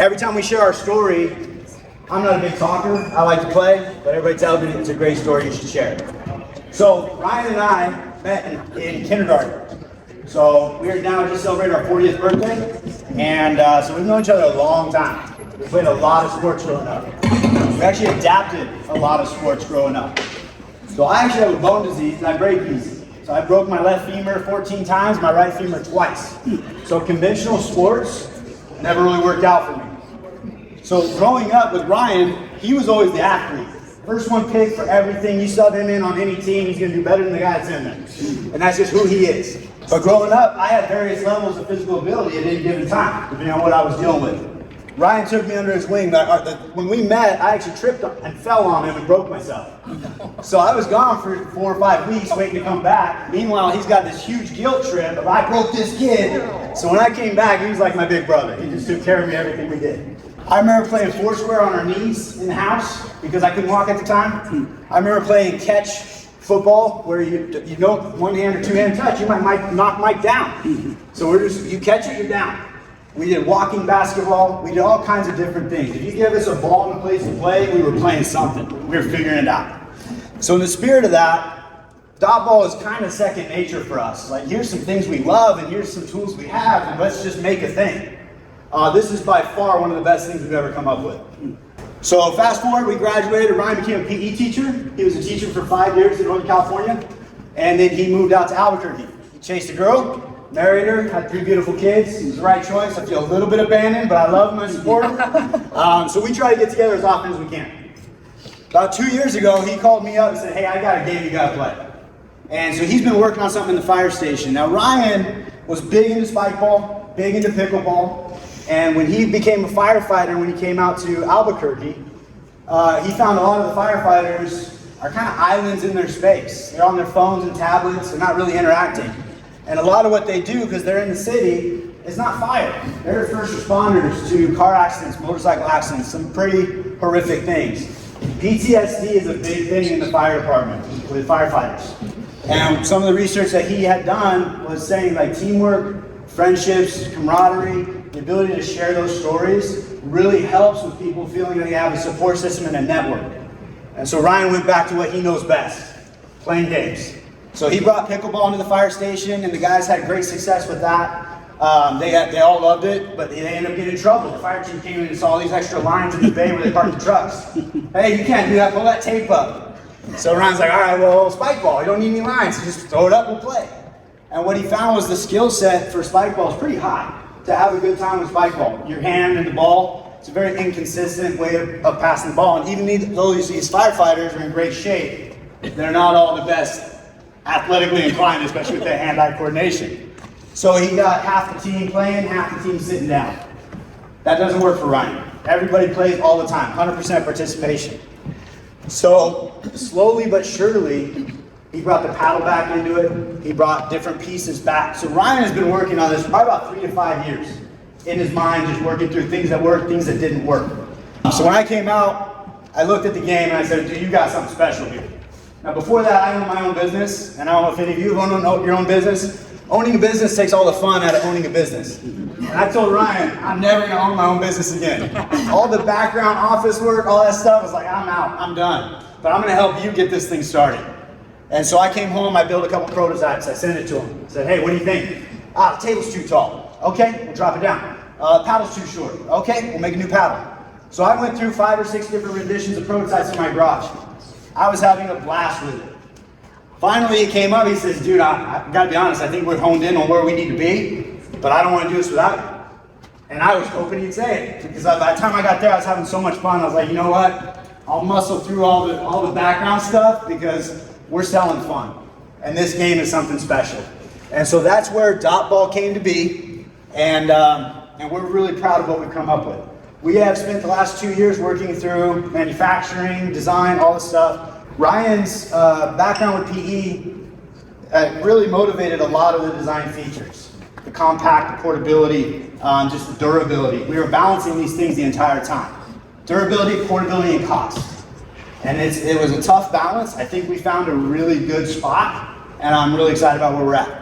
Every time we share our story, I'm not a big talker, I like to play, but everybody tells me it's a great story, you should share it. So Ryan and I met in kindergarten. So we are now just celebrating our 40th birthday, and so we've known each other a long time. We played a lot of sports growing up. We actually adapted a lot of sports growing up. So I actually have a bone disease and I break easy. So I broke my left femur 14 times, my right femur twice. So conventional sports never really worked out for me. So growing up with Ryan, he was always the athlete. First one picked for everything. You sub him in on any team, he's going to do better than the guy that's in there. And that's just who he is. But growing up, I had various levels of physical ability at any given time, depending on what I was dealing with. Ryan took me under his wing. When we met, I actually tripped and fell on him and broke myself. So I was gone for 4 or 5 weeks waiting to come back. Meanwhile, he's got this huge guilt trip of I broke this kid. So when I came back, he was like my big brother. He just took care of me everything we did. I remember playing foursquare on our knees in the house because I couldn't walk at the time. I remember playing catch football where you don't one hand or two hand touch, you might knock Mike down. So you catch it, you're down. We did walking basketball, we did all kinds of different things. If you give us a ball and a place to play, we were playing something. We were figuring it out. So in the spirit of that, DotBall is kind of second nature for us. Like here's some things we love and here's some tools we have and let's just make a thing. This is by far one of the best things we've ever come up with. So fast forward, we graduated, Ryan became a PE teacher. He was a teacher for 5 years in Northern California. And then he moved out to Albuquerque. He chased a girl, married her, had 3 beautiful kids. It was the right choice. I feel a little bit abandoned, but I love him and support him. So we try to get together as often as we can. About 2 years ago, he called me up and said, hey, I got a game you gotta play. And so he's been working on something in the fire station. Now Ryan was big into spike ball, big into pickleball. And when he became a firefighter, when he came out to Albuquerque, he found a lot of the firefighters are kind of islands in their space. They're on their phones and tablets, they're not really interacting. And a lot of what they do, because they're in the city, is not fire. They're first responders to car accidents, motorcycle accidents, some pretty horrific things. PTSD is a big thing in the fire department with firefighters. And some of the research that he had done was saying like teamwork, friendships, camaraderie, the ability to share those stories really helps with people feeling like they have a support system and a network. And so Ryan went back to what he knows best, playing games. So he brought pickleball into the fire station and the guys had great success with that. They all loved it, but they ended up getting in trouble. The fire team came in and saw all these extra lines in the bay where they parked the trucks. Hey, you can't do that, pull that tape up. So Ryan's like, all right, well, spike ball, you don't need any lines, so just throw it up, we'll play. And what he found was the skill set for spike ball is pretty high to have a good time with spike ball. Your hand and the ball, it's a very inconsistent way of passing the ball. And even though these firefighters are in great shape, they're not all the best athletically inclined, especially with their hand-eye coordination. So he got half the team playing, half the team sitting down. That doesn't work for Ryan. Everybody plays all the time, 100% participation. So slowly but surely, he brought the paddle back into it. He brought different pieces back. So Ryan has been working on this for probably about 3 to 5 years in his mind, just working through things that worked, things that didn't work. So when I came out, I looked at the game and I said, dude, you got something special here. Now before that, I owned my own business, and I don't know if any of you have owned your own business. Owning a business takes all the fun out of owning a business. And I told Ryan, I'm never gonna own my own business again. All the background office work, all that stuff, was like, I'm out, I'm done. But I'm gonna help you get this thing started. And so I came home, I built a couple prototypes, I sent it to him. I said, hey, what do you think? The table's too tall. Okay, we'll drop it down. Paddle's too short. Okay, we'll make a new paddle. So I went through 5 or 6 different renditions of prototypes in my garage. I was having a blast with it. Finally, he came up, he says, dude, I gotta be honest, I think we're honed in on where we need to be, but I don't wanna do this without you. And I was hoping he'd say it, because by the time I got there, I was having so much fun. I was like, you know what? I'll muscle through all the background stuff, because we're selling fun. And this game is something special. And so that's where DotBall came to be, and we're really proud of what we've come up with. We have spent the last 2 years working through manufacturing, design, all this stuff. Ryan's background with PE really motivated a lot of the design features. The compact, the portability, just the durability. We were balancing these things the entire time. Durability, portability, and cost. And it was a tough balance. I think we found a really good spot, and I'm really excited about where we're at.